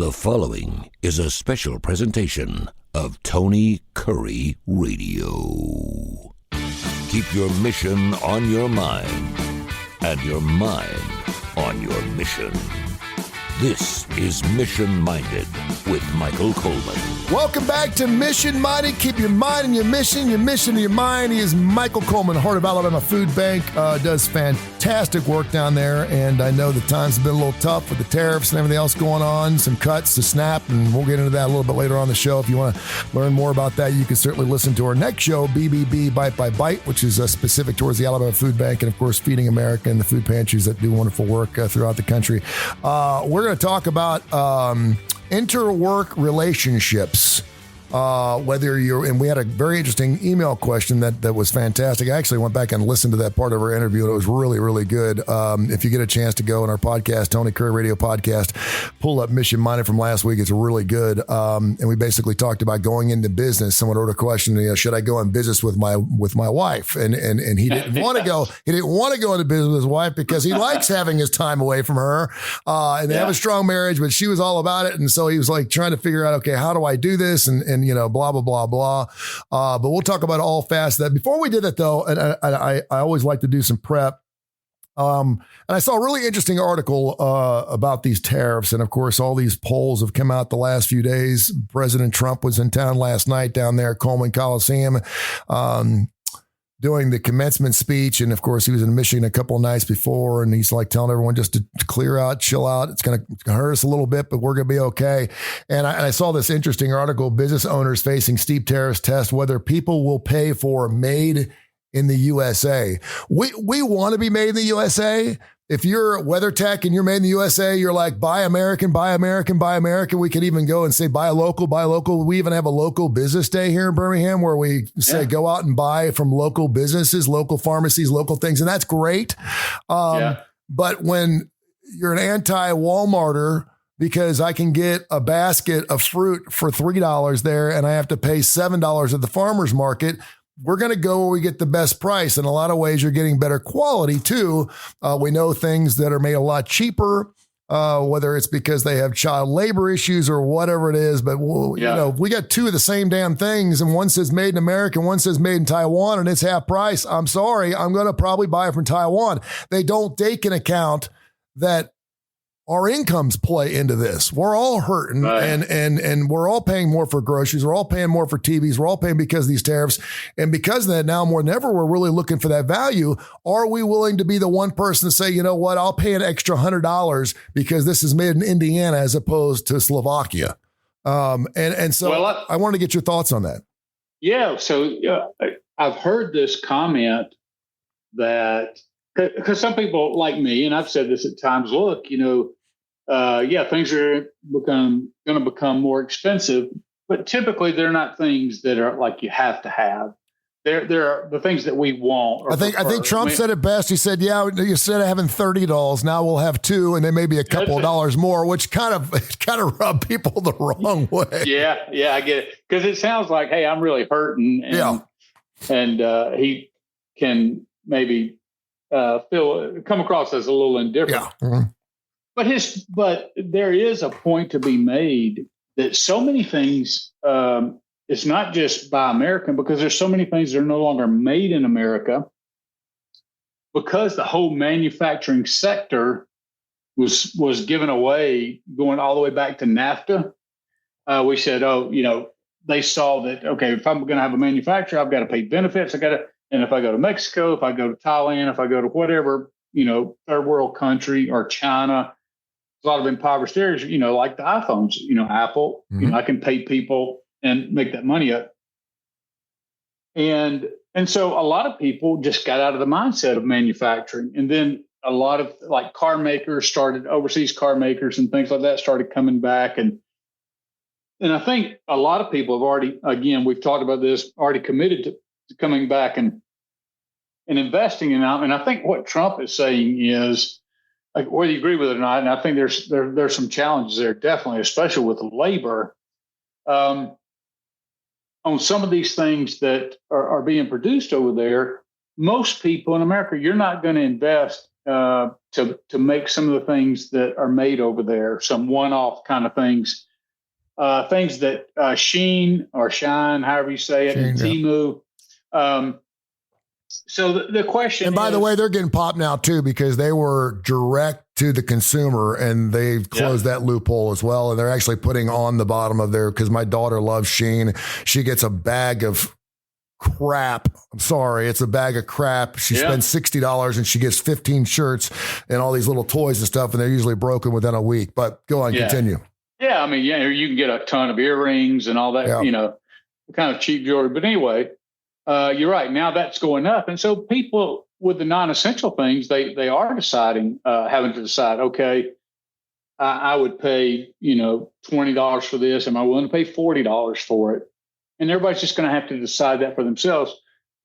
The following is a special presentation of Tony Kurre Radio. Keep your mission on your mind and your mind on your mission. This is Mission Minded with Michael Coleman. Welcome back to Mission Minded. Keep your mind and your mission and your mind. He is Michael Coleman, Heart of Alabama Food Bank. Does fantastic work down there, and I know the times have been a little tough with the tariffs and everything else going on, some cuts to SNAP, and we'll get into that a little bit later on the show. If you want to learn more about that, you can certainly listen to our next show, BBB Bite by Bite, which is specific towards the Alabama Food Bank and, of course, Feeding America and the food pantries that do wonderful work throughout the country. We're going to talk about interwork relationships. Whether you're, and we had a very interesting email question that was fantastic. I actually went back and listened to that part of our interview, and it was really, really good. If you get a chance to go in our podcast, Tony Kurre Radio podcast, pull up Mission Minded from last week. It's really good. And we basically talked about going into business. Someone wrote a question, should I go in business with my wife? And he didn't want to go. He didn't want to go into business with his wife because he likes having his time away from her. And they have a strong marriage, but she was all about it. And so he was like trying to figure out, okay, how do I do this? And blah, blah, blah, blah. But we'll talk about all fast that. Before we did that, though, and I always like to do some prep. And I saw a really interesting article about these tariffs. And, of course, all these polls have come out the last few days. President Trump was in town last night down there at Coleman Coliseum, doing the commencement speech. And of course, he was in Michigan a couple of nights before, and he's like telling everyone just to clear out, chill out. It's going to hurt us a little bit, but we're going to be okay. And I saw this interesting article, business owners facing steep tariffs test whether people will pay for made in the USA. We want to be made in the USA. If you're a WeatherTech and you're made in the USA, you're like, buy American, buy American, buy American. We could even go and say, buy local, buy local. We even have a local business day here in Birmingham where we say, go out and buy from local businesses, local pharmacies, local things. And that's great. But when you're an anti-Walmarter, because I can get a basket of fruit for $3 there and I have to pay $7 at the farmer's market, we're going to go where we get the best price. In a lot of ways, you're getting better quality too. We know things that are made a lot cheaper, whether it's because they have child labor issues or whatever it is. But we got two of the same damn things, and one says made in America, and one says made in Taiwan, and it's half price. I'm sorry, I'm going to probably buy it from Taiwan. They don't take into account that our incomes play into this. We're all hurting, right. and we're all paying more for groceries. We're all paying more for TVs. We're all paying because of these tariffs. And because of that, now more than ever, we're really looking for that value. Are we willing to be the one person to say, you know what, I'll pay an extra $100 because this is made in Indiana as opposed to Slovakia? So I wanted to get your thoughts on that. Yeah. So I've heard this comment that, because some people like me, and I've said this at times, look, things are going to become more expensive, but typically they're not things that are like you have to have. They're the things that we want. I think Trump said it best. He said, instead of having $30, now we'll have $2, and then maybe a couple of dollars more, which kind of rub people the wrong way. Yeah, I get it. Because it sounds like, hey, I'm really hurting. And he can maybe come across as a little indifferent. Yeah. Mm-hmm. But there is a point to be made that so many things, it's not just buy American, because there's so many things that are no longer made in America, because the whole manufacturing sector was given away, going all the way back to NAFTA. We said, they saw that, okay, if I'm going to have a manufacturer, I've got to pay benefits. And if I go to Mexico, if I go to Thailand, if I go to whatever, third world country or China, a lot of impoverished areas, like the iPhones, Apple, mm-hmm. I can pay people and make that money up. And so a lot of people just got out of the mindset of manufacturing. And then a lot of like car makers overseas car makers and things like that started coming back. And I think a lot of people have already, again, we've talked about this, already committed to coming back and investing in them. And I think what Trump is saying is, like, whether you agree with it or not, and I think there's some challenges there, definitely, especially with labor, on some of these things that are being produced over there. Most people in America, you're not going to invest to make some of the things that are made over there, some one-off kind of things, things that Sheen or Shine, however you say it, and Temu. So the question and by the way, they're getting popped now too, because they were direct to the consumer and they've closed that loophole as well. And they're actually putting on the bottom of their, because my daughter loves Sheen. She gets a bag of crap. I'm sorry. It's a bag of crap. She spends $60 and she gets 15 shirts and all these little toys and stuff. And they're usually broken within a week, but go on, continue. Yeah. I mean, you can get a ton of earrings and all that, kind of cheap jewelry. But anyway, you're right. Now that's going up. And so people with the non-essential things, they are deciding, having to decide, okay, I would pay, $20 for this. Am I willing to pay $40 for it? And everybody's just going to have to decide that for themselves.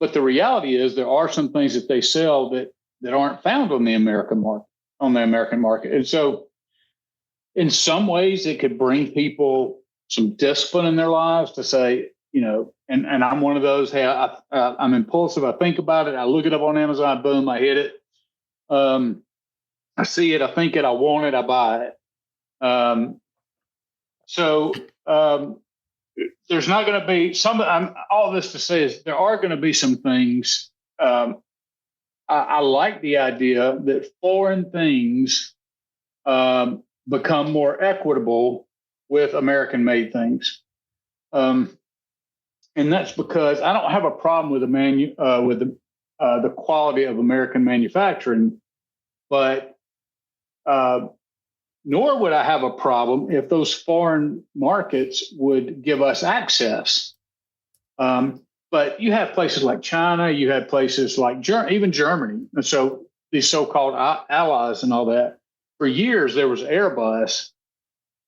But the reality is there are some things that they sell that aren't found on the American market. And so in some ways it could bring people some discipline in their lives to say, and I'm one of those, hey, I'm impulsive. I think about it. I look it up on Amazon. Boom, I hit it. I see it. I think it. I want it. I buy it. So there's not going to be all this to say is there are going to be some things. I like the idea that foreign things become more equitable with American-made things. And that's because I don't have a problem with the quality of American manufacturing, but nor would I have a problem if those foreign markets would give us access. But you have places like China, you have places like even Germany, and so these so-called allies and all that. For years, there was Airbus,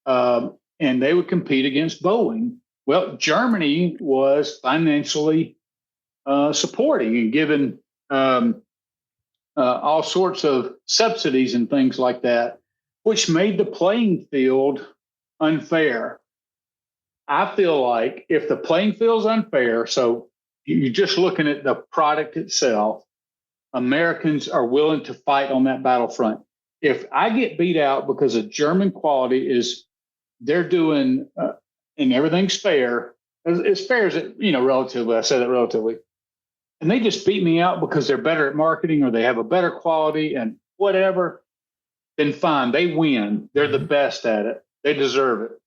and they would compete against Boeing. Well, Germany was financially supporting and given all sorts of subsidies and things like that, which made the playing field unfair. I feel like if the playing field's unfair, so you're just looking at the product itself, Americans are willing to fight on that battlefront. If I get beat out because of German quality they're doing and everything's fair, as fair as it, relatively, I say that relatively, and they just beat me out because they're better at marketing or they have a better quality and whatever, then fine, they win. They're the best at it. They deserve it.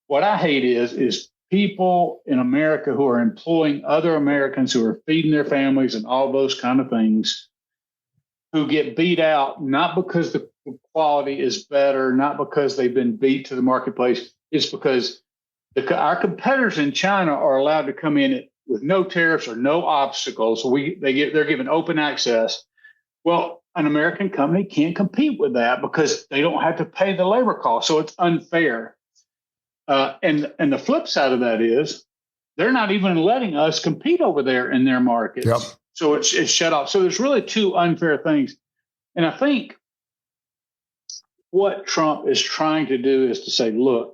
What I hate is people in America who are employing other Americans who are feeding their families and all those kind of things, who get beat out, not because the quality is better, not because they've been beat to the marketplace. It's because our competitors in China are allowed to come in with no tariffs or no obstacles. So they're given open access. Well, an American company can't compete with that because they don't have to pay the labor cost. So it's unfair. And the flip side of that is they're not even letting us compete over there in their markets. Yep. So it's shut off. So there's really two unfair things. And I think what Trump is trying to do is to say, look,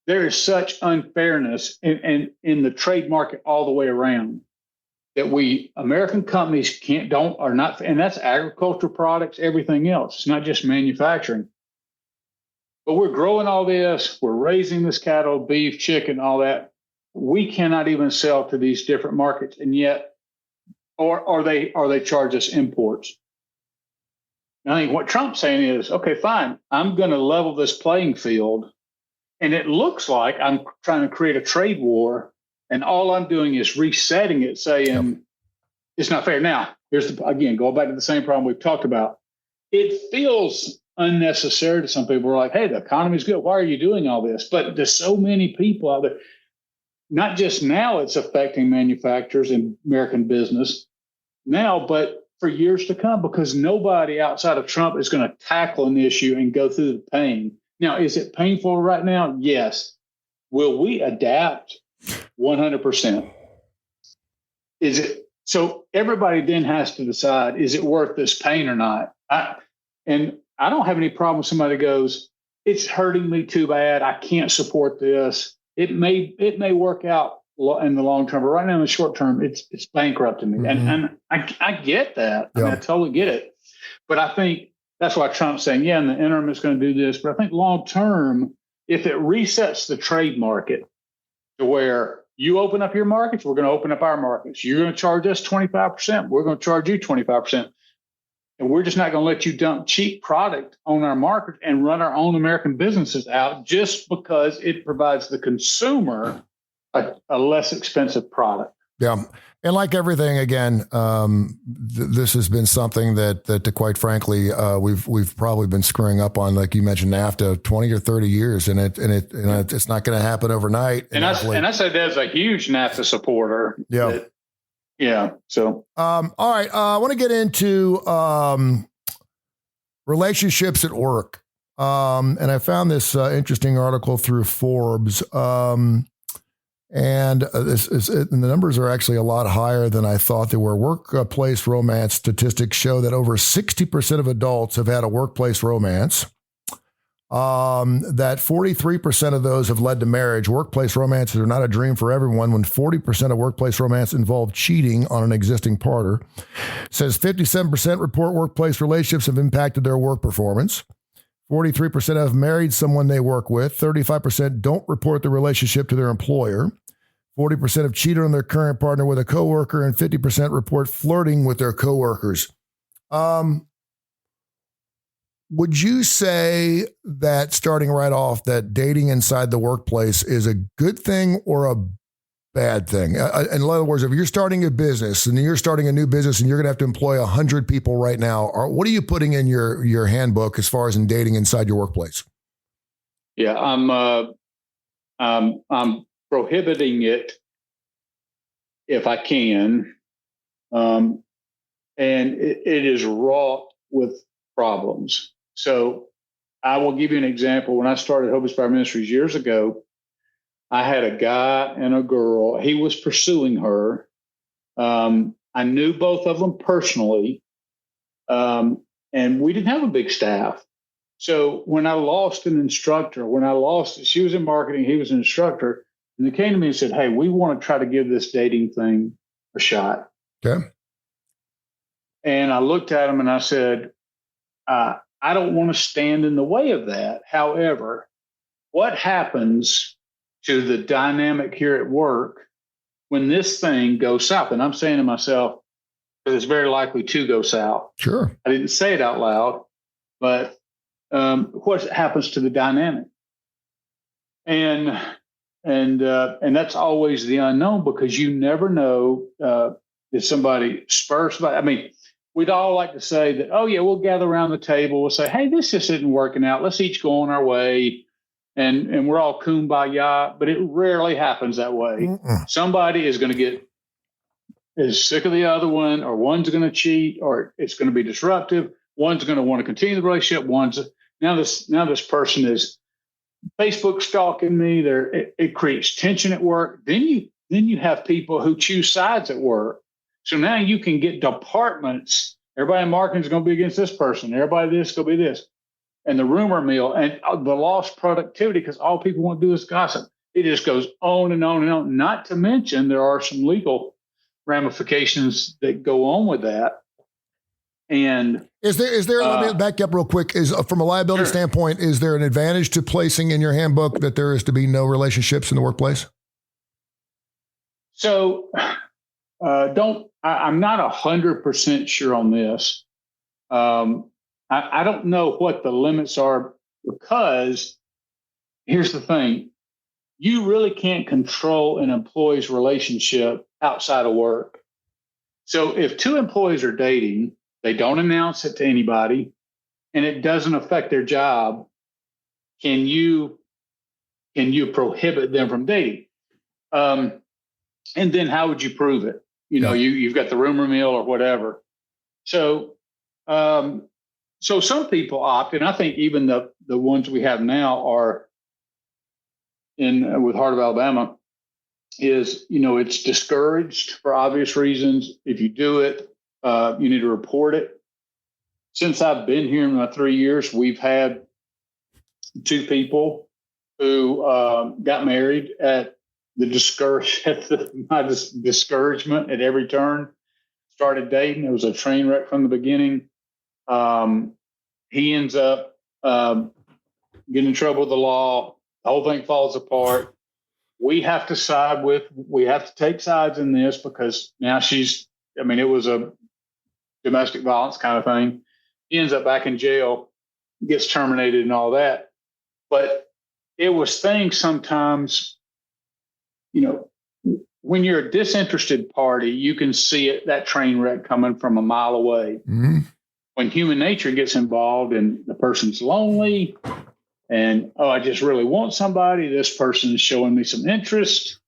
there is such unfairness in the trade market all the way around that American companies are not, and that's agricultural products, everything else. It's not just manufacturing. But we're growing all this, we're raising this cattle, beef, chicken, all that. We cannot even sell to these different markets, and yet, or they charge us imports. And I think what Trump's saying is, okay, fine, I'm going to level this playing field. And it looks like I'm trying to create a trade war, and all I'm doing is resetting it, saying it's not fair. Now, again, going back to the same problem we've talked about. It feels unnecessary to some people. We're like, hey, the economy's good. Why are you doing all this? But there's so many people out there. Not just now it's affecting manufacturers and American business now, but for years to come, because nobody outside of Trump is going to tackle an issue and go through the pain. Now, is it painful right now? Yes. Will we adapt? 100%. Is it? So everybody then has to decide, is it worth this pain or not? And I don't have any problem with somebody goes, it's hurting me too bad. I can't support this. It may work out in the long term, but right now in the short term, it's bankrupting me. Mm-hmm. And I get that. I mean, I totally get it. But I think that's why Trump's saying, yeah, in the interim, it's going to do this. But I think long term, if it resets the trade market to where you open up your markets, we're going to open up our markets. You're going to charge us 25%. We're going to charge you 25%. And we're just not going to let you dump cheap product on our market and run our own American businesses out just because it provides the consumer a less expensive product. Yeah. And like everything, again, this has been something that quite frankly, we've probably been screwing up on, like you mentioned, NAFTA 20 or 30 years, and it's not going to happen overnight. And I said there's a huge NAFTA supporter. Yeah. So, all right. I want to get into relationships at work. And I found this interesting article through Forbes. And the numbers are actually a lot higher than I thought they were. Workplace romance statistics show that over 60% of adults have had a workplace romance. That 43% of those have led to marriage. Workplace romances are not a dream for everyone when 40% of workplace romance involve cheating on an existing partner. It says 57% report workplace relationships have impacted their work performance. 43% have married someone they work with. 35% don't report the relationship to their employer. 40% have cheated on their current partner with a coworker, and 50% report flirting with their coworkers. Would you say that, starting right off, that dating inside the workplace is a good thing or a bad thing? In other words, if you're starting a business and you're starting a new business and you're going to have to employ 100 people right now, what are you putting in your handbook as far as in dating inside your workplace? Yeah, I'm prohibiting it if I can, and it is wrought with problems. So I will give you an example. When I started Hope Inspired Ministries years ago, I had a guy and a girl. He was pursuing her. I knew both of them personally, and we didn't have a big staff. So when I lost an instructor, she was in marketing, he was an instructor, and they came to me and said, hey, we want to try to give this dating thing a shot. Okay. And I looked at him and I said, I don't want to stand in the way of that. However, what happens to the dynamic here at work when this thing goes south? And I'm saying to myself, because it's very likely to go south. Sure. I didn't say it out loud, but what happens to the dynamic? And that's always the unknown, because you never know if somebody spurs somebody. I mean, we'd all like to say that, oh yeah, we'll gather around the table. We'll say, hey, this just isn't working out. Let's each go on our way. And we're all kumbaya, but it rarely happens that way. Mm-mm. Somebody is going to is sick of the other one, or one's going to cheat, or it's going to be disruptive. One's going to want to continue the relationship. Now this person is Facebook stalking me. It creates tension at work. Then you have people who choose sides at work. So now you can get departments. Everybody in marketing is going to be against this person. Everybody this is going to be this. And the rumor mill and the lost productivity, because all people want to do is gossip. It just goes on and on and on. Not to mention there are some legal ramifications that go on with that. And is there? Let me back up real quick. From a liability standpoint, is there an advantage to placing in your handbook that there is to be no relationships in the workplace? So I'm not 100% sure on this. I don't know what the limits are, because here's the thing. You really can't control an employee's relationship outside of work. So if two employees are dating, they don't announce it to anybody, and it doesn't affect their job, can you prohibit them from dating? And then how would you prove it? You've got the rumor mill or whatever. So some people opt, and I think even the ones we have now are with Heart of Alabama is, it's discouraged for obvious reasons. If you do it, you need to report it. Since I've been here in my 3 years, we've had 2 people who got married at my discouragement at every turn. Started dating. It was a train wreck from the beginning. He ends up getting in trouble with the law. The whole thing falls apart. We have to take sides in this because now it was a domestic violence kind of thing. He ends up back in jail, gets terminated and all that. But it was things sometimes, when you're a disinterested party, you can see that train wreck coming from a mile away. Mm-hmm. When human nature gets involved and the person's lonely and, I just really want somebody, this person is showing me some interest,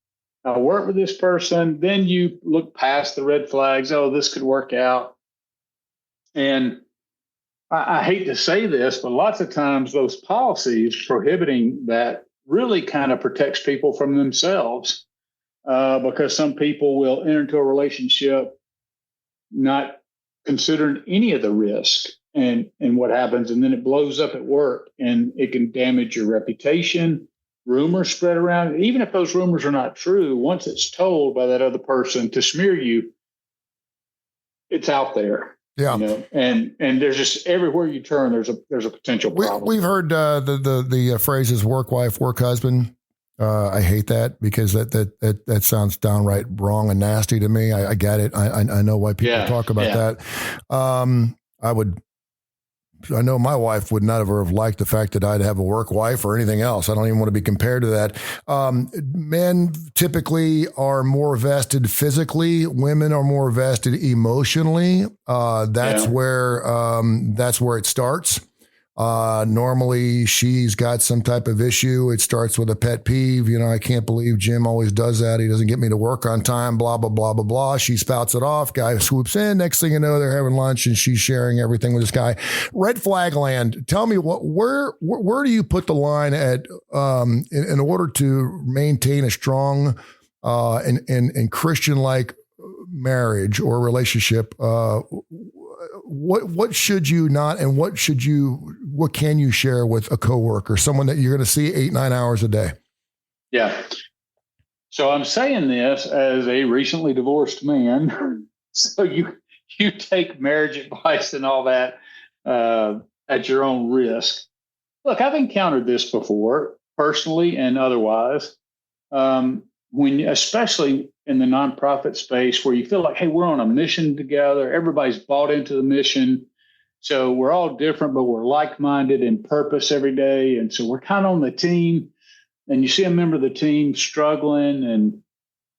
I'll work with this person, then you look past the red flags, this could work out. And I hate to say this, but lots of times those policies prohibiting that really kind of protects people from themselves, because some people will enter into a relationship not considering any of the risk and what happens, and then it blows up at work and it can damage your reputation. Rumors spread around. Even if those rumors are not true, once it's told by that other person to smear you, it's out there. Yeah. And there's just everywhere you turn, there's a potential problem. We've heard the phrases work wife, work husband. I hate that because that sounds downright wrong and nasty to me. I get it. I know why people talk about that. I know my wife would not have liked the fact that I'd have a work wife or anything else. I don't even want to be compared to that. Men typically are more vested physically. Women are more vested emotionally. That's where it starts. Normally she's got some type of issue. It starts with a pet peeve. I can't believe Jim always does that. He doesn't get me to work on time, blah, blah, blah, blah, blah. She spouts it off. Guy swoops in. Next thing you know, they're having lunch and she's sharing everything with this guy. Red flag land. Tell me where do you put the line at, in order to maintain a strong, and Christian-like marriage or relationship? What should you not, and what can you share with a coworker, someone that you're going to see 8-9 hours a day? Yeah. So I'm saying this as a recently divorced man. So you take marriage advice and all that at your own risk. Look, I've encountered this before, personally and otherwise. Especially in the nonprofit space where you feel like, hey, we're on a mission together. Everybody's bought into the mission. So we're all different, but we're like-minded in purpose every day. And so we're kind of on the team, and you see a member of the team struggling and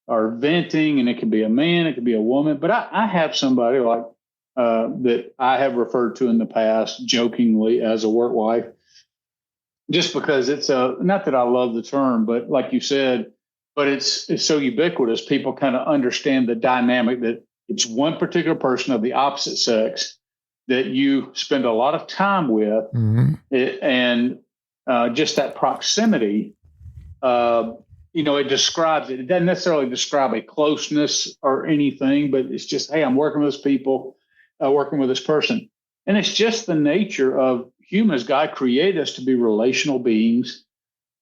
are venting, and it could be a man, it could be a woman. But I have somebody like that I have referred to in the past jokingly as a work wife, just because it's not that I love the term, but like you said, but it's so ubiquitous. People kind of understand the dynamic that it's one particular person of the opposite sex that you spend a lot of time with, and just that proximity. It describes it. It doesn't necessarily describe a closeness or anything, but it's just, hey, I'm working with this people, working with this person, and it's just the nature of humans. God created us to be relational beings.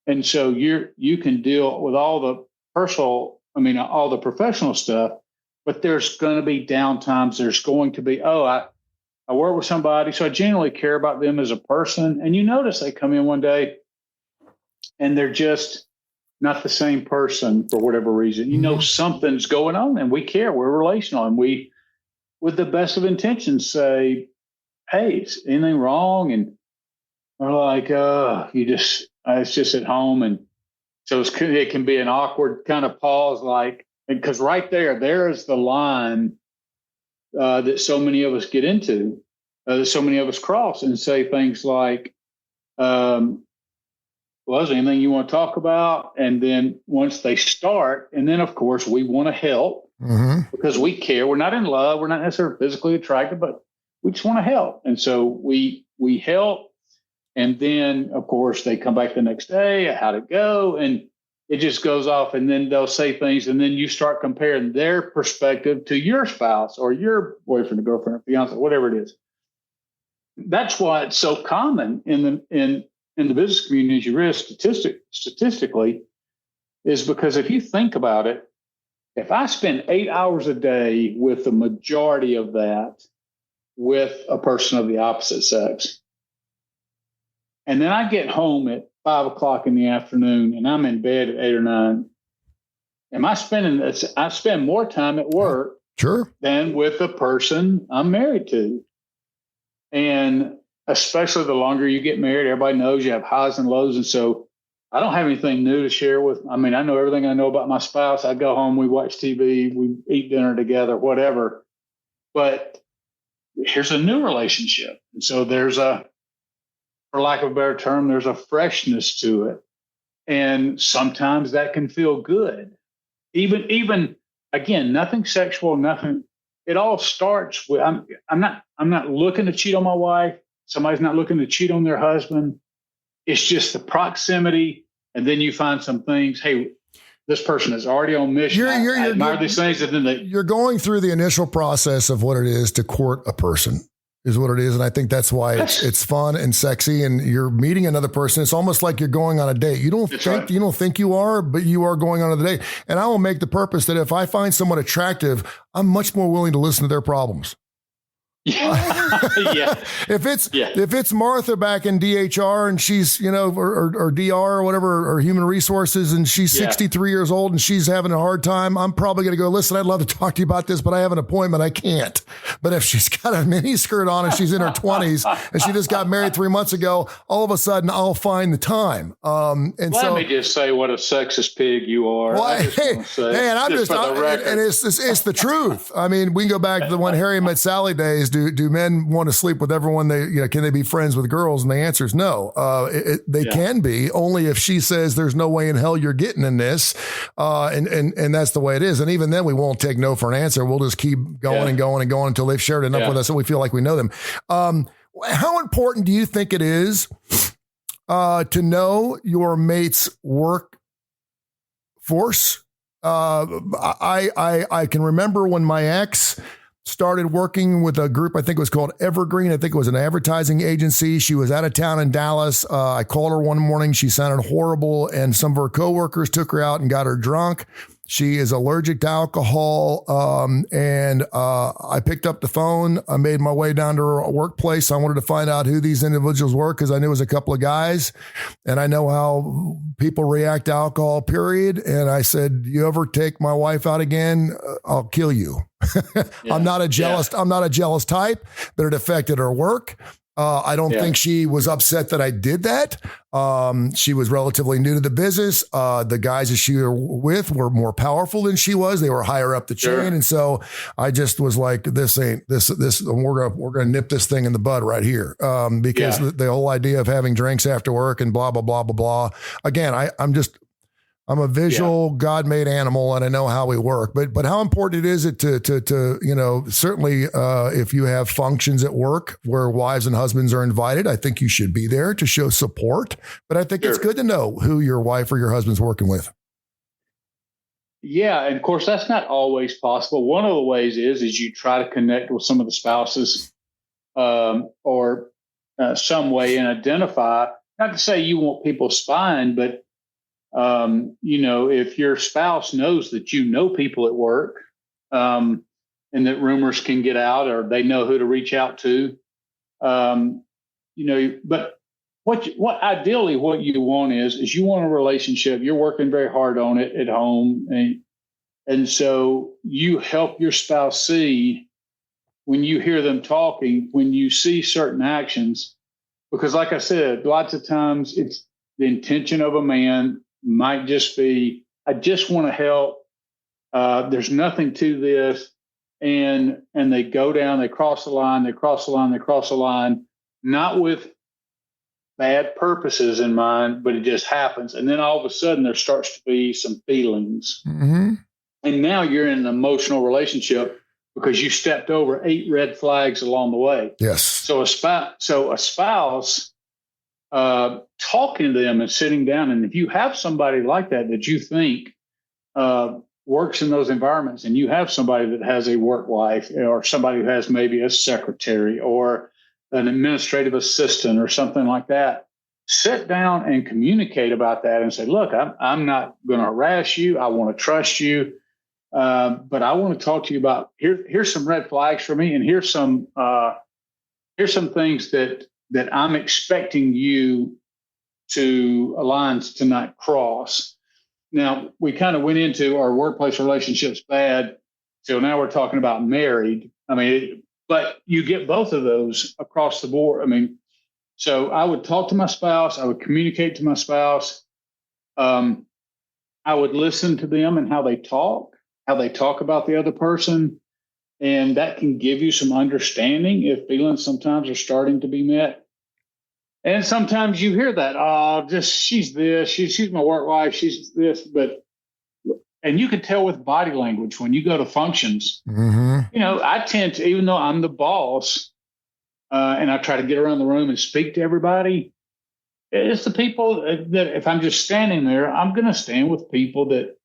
And so you can deal with all the all the professional stuff, but there's going to be downtimes. There's going to be, I work with somebody, so I genuinely care about them as a person. And you notice they come in one day and they're just not the same person for whatever reason. Something's going on, and we care. We're relational, and we, with the best of intentions, say, hey, is anything wrong? And we're like, it's just at home. And so it can be an awkward kind of pause, because right there is the line that so many of us get into, that so many of us cross and say things like, is there anything you want to talk about? And then once they start, and then of course we want to help because we care. We're not in love. We're not necessarily physically attracted, but we just want to help. And so we help. And then, of course, they come back the next day. How'd it go? And it just goes off. And then they'll say things. And then you start comparing their perspective to your spouse or your boyfriend or girlfriend or fiance, whatever it is. That's why it's so common in the business community, as you risk statistically, is because if you think about it, if I spend 8 hours a day with the majority of that, with a person of the opposite sex. And then I get home at 5:00 in the afternoon and I'm in bed at 8 or 9. Am I spending this? I spend more time at work than with the person I'm married to. And especially the longer you get married, everybody knows you have highs and lows. And so I don't have anything new to share with. I mean, I know everything I know about my spouse. I go home, we watch TV, we eat dinner together, whatever. But here's a new relationship. And so there's for lack of a better term, there's a freshness to it. And sometimes that can feel good. Even again, nothing sexual, nothing. It all starts with I'm not looking to cheat on my wife. Somebody's not looking to cheat on their husband. It's just the proximity, and then you find some things. Hey, this person is already on mission. I admire these things, and then you're going through the initial process of what it is to court a person. Is what it is. And I think that's why it's fun and sexy, and you're meeting another person. It's almost like you're going on a date. You don't think you are, but you are going on a date. And I will make the purpose that if I find someone attractive, I'm much more willing to listen to their problems. Yeah. If it's Martha back in DHR and she's, or DR or whatever, or human resources, and she's 63 years old and she's having a hard time, I'm probably going to go, listen, I'd love to talk to you about this, but I have an appointment. I can't. But if she's got a mini skirt on and she's in her 20s and she just got married 3 months ago, all of a sudden I'll find the time. Let me just say what a sexist pig you are. Well, and it's the truth. I mean, we can go back to the When Harry Met Sally days. Do men want to sleep with everyone? Can they be friends with girls? And the answer is no. They can be, only if she says there's no way in hell you're getting in this. And that's the way it is. And even then we won't take no for an answer. We'll just keep going and going and going until they've shared enough with us and we feel like we know them. How important do you think it is to know your mate's work force? I can remember when my ex started working with a group, I think it was called Evergreen. I think it was an advertising agency. She was out of town in Dallas. I called her one morning. She sounded horrible, and some of her coworkers took her out and got her drunk. She is allergic to alcohol. And I picked up the phone. I made my way down to her workplace. I wanted to find out who these individuals were because I knew it was a couple of guys and I know how people react to alcohol, period. And I said, you ever take my wife out again? I'll kill you. I'm not a jealous type, but it affected her work. I don't think she was upset that I did that. She was relatively new to the business. The guys that she were with were more powerful than she was. They were higher up the chain. And so I just was like, this, we're going to nip this thing in the bud right here. Because the whole idea of having drinks after work and blah, blah, blah, blah, blah. Again, I'm a visual God-made animal and I know how we work, but how important is it to certainly if you have functions at work where wives and husbands are invited, I think you should be there to show support, but I think it's good to know who your wife or your husband's working with. Yeah. And of course that's not always possible. One of the ways is you try to connect with some of the spouses or some way and identify, not to say you want people spying, but if your spouse knows that you know people at work, and that rumors can get out or they know who to reach out to, but what ideally what you want is you want a relationship. You're working very hard on it at home. And so you help your spouse see when you hear them talking, when you see certain actions, because like I said, lots of times it's the intention of a man might just be, I just want to help. There's nothing to this. And they go down, they cross the line, not with bad purposes in mind, but it just happens. And then all of a sudden there starts to be some feelings. Mm-hmm. And now you're in an emotional relationship because you stepped over 8 red flags along the way. Yes. So a spouse, talking to them and sitting down. And if you have somebody like that you think works in those environments, and you have somebody that has a work wife or somebody who has maybe a secretary or an administrative assistant or something like that, sit down and communicate about that and say, look, I'm not going to harass you. I want to trust you. But I want to talk to you about here's some red flags for me, and here's some things that I'm expecting you to lines to not cross. Now, we kind of went into our workplace relationships bad, so now we're talking about married. I mean, but you get both of those across the board. I mean, so I would talk to my spouse. I would communicate to my spouse. I would listen to them and how they talk about the other person. And that can give you some understanding if feelings sometimes are starting to be met. And sometimes you hear that, she's this, she's my work wife, she's this, and you can tell with body language when you go to functions. Mm-hmm. I tend to, even though I'm the boss, and I try to get around the room and speak to everybody, it's the people that if I'm just standing there, I'm going to stand with people that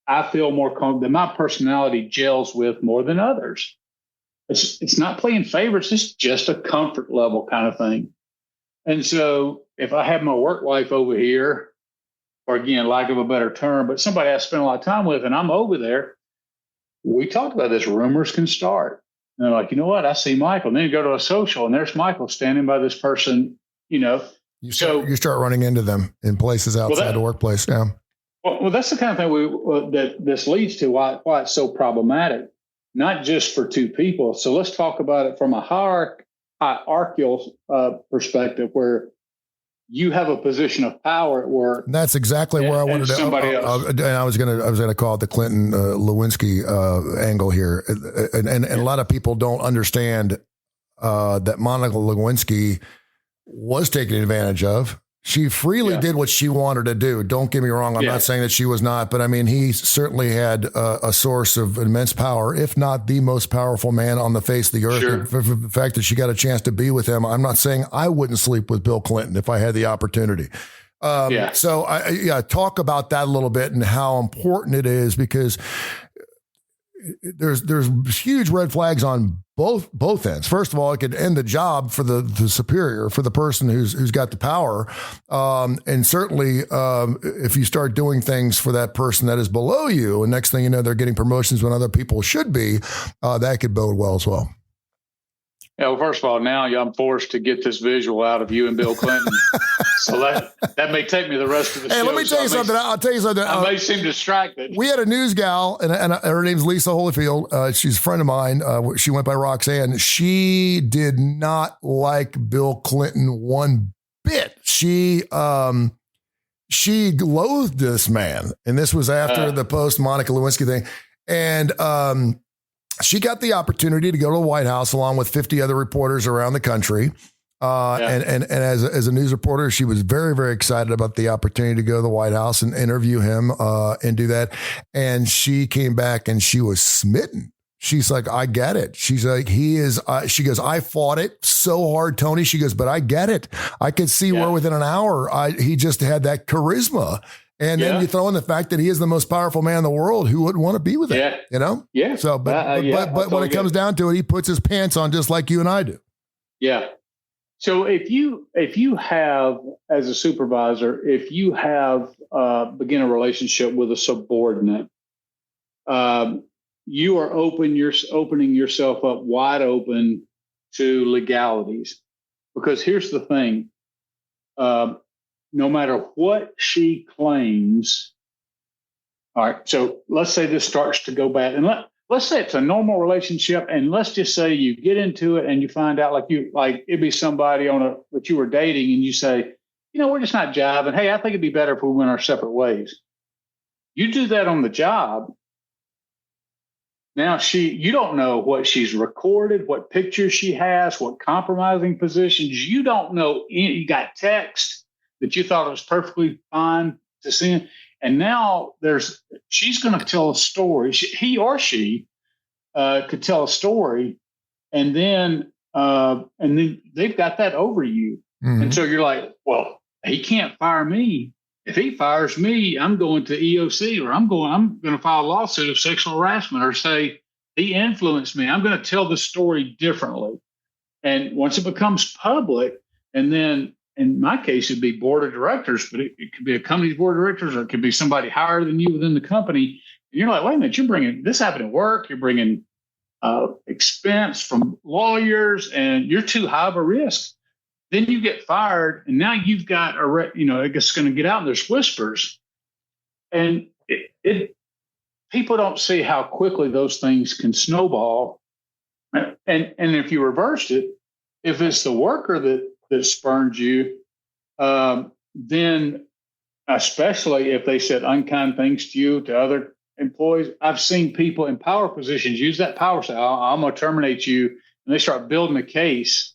I feel more comfortable, that my personality gels with more than others. It's not playing favorites. It's just a comfort level kind of thing. And so if I have my work wife over here, or again, lack of a better term, but somebody I spend a lot of time with, and I'm over there, we talked about this. Rumors can start. And they're like, you know what? I see Michael. And then you go to a social, and there's Michael standing by this person, You start running into them in places outside the workplace. Yeah. Well, that's the kind of thing that this leads to why it's so problematic, not just for two people. So let's talk about it from a hierarchical perspective, where you have a position of power at work. And that's exactly where I wanted to. Somebody else. And I was gonna call it the Clinton Lewinsky angle here, and a lot of people don't understand that Monica Lewinsky was taken advantage of. She freely did what she wanted to do. Don't get me wrong. I'm not saying that she was not, but I mean, he certainly had a source of immense power, if not the most powerful man on the face of the earth. Sure. The fact that she got a chance to be with him, I'm not saying I wouldn't sleep with Bill Clinton if I had the opportunity. So talk about that a little bit and how important it is, because there's huge red flags on both ends. First of all, it could end the job for the superior, for the person who's got the power. And certainly if you start doing things for that person that is below you, and next thing you know, they're getting promotions when other people should be, that could bode well as well. Yeah, well, first of all, now I'm forced to get this visual out of you and Bill Clinton. So that may take me the rest of the show. Hey, let me tell you something. I'll tell you something. I may seem distracted. We had a news gal, and her name's Lisa Holyfield. She's a friend of mine. She went by Roxanne. She did not like Bill Clinton one bit. She loathed this man. And this was after the post Monica Lewinsky thing. And she got the opportunity to go to the White House along with 50 other reporters around the country. And as a news reporter, she was very, very excited about the opportunity to go to the White House and interview him and do that. And she came back and she was smitten. She's like, I get it. She's like, she goes, I fought it so hard, Tony. She goes, but I get it. I could see where within an hour, he just had that charisma. And then you throw in the fact that he is the most powerful man in the world. Who wouldn't want to be with him? Yeah. So, but when it comes down to it, he puts his pants on just like you and I do. Yeah. So if you have, as a supervisor, if you have begin a relationship with a subordinate, you are opening yourself up wide open to legalities, because here's the thing. No matter what she claims. All right. So let's say this starts to go bad, and let's say it's a normal relationship, and let's just say you get into it and you find out it'd be somebody that you were dating, and you say, we're just not jiving. Hey, I think it'd be better if we went our separate ways. You do that on the job. Now you don't know what she's recorded, what pictures she has, what compromising positions. You don't know. You got text that you thought it was perfectly fine to send. And now she's going to tell a story. He or she could tell a story, and then they've got that over you. Mm-hmm. And so you're like, well, he can't fire me. If he fires me, I'm going to EOC, or I'm going to file a lawsuit of sexual harassment, or say he influenced me. I'm going to tell the story differently. And once it becomes public, and then in my case, it'd be board of directors, but it could be a company's board of directors, or it could be somebody higher than you within the company. you're like, wait a minute, you're bringing this happened at work. You're bringing expense from lawyers, and you're too high of a risk. Then you get fired, and now you've got it's going to get out, and there's whispers, and people don't see how quickly those things can snowball. And if you reversed it, if it's the worker that spurned you, then especially if they said unkind things to you, to other employees, I've seen people in power positions use that power, say, I'm going to terminate you. And they start building a case.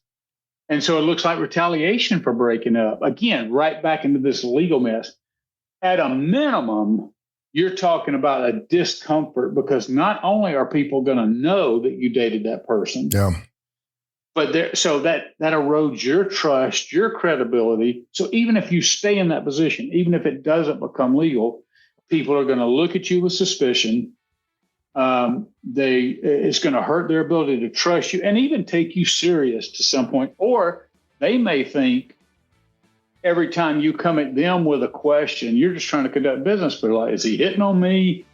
And so it looks like retaliation for breaking up. Again, right back into this legal mess. At a minimum, you're talking about a discomfort, because not only are people going to know that you dated that person, but so that erodes your trust, your credibility. So even if you stay in that position, even if it doesn't become legal, people are going to look at you with suspicion. It's going to hurt their ability to trust you and even take you serious to some point. Or they may think every time you come at them with a question, you're just trying to conduct business, but like, is he hitting on me?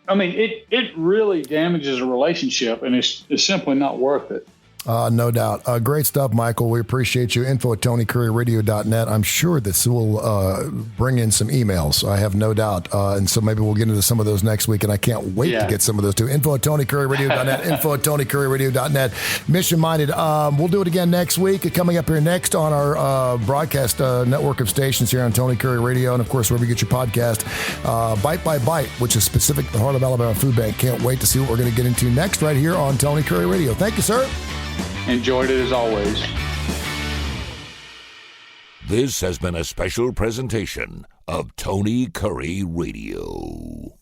I mean, it really damages a relationship, and it's simply not worth it. No doubt. Great stuff, Michael. We appreciate you. info@TonyCurryRadio.net. I'm sure this will bring in some emails. I have no doubt. And so maybe we'll get into some of those next week, and I can't wait to get some of those too. info@TonyCurryRadio.net. info@TonyCurryRadio.net. Mission-minded. We'll do it again next week. Coming up here next on our broadcast network of stations here on Tony Curry Radio, and of course, wherever you get your podcast, Bite by Bite, which is specific to the Heart of Alabama Food Bank. Can't wait to see what we're going to get into next right here on Tony Curry Radio. Thank you, sir. Enjoyed it as always. This has been a special presentation of Tony Curry Radio.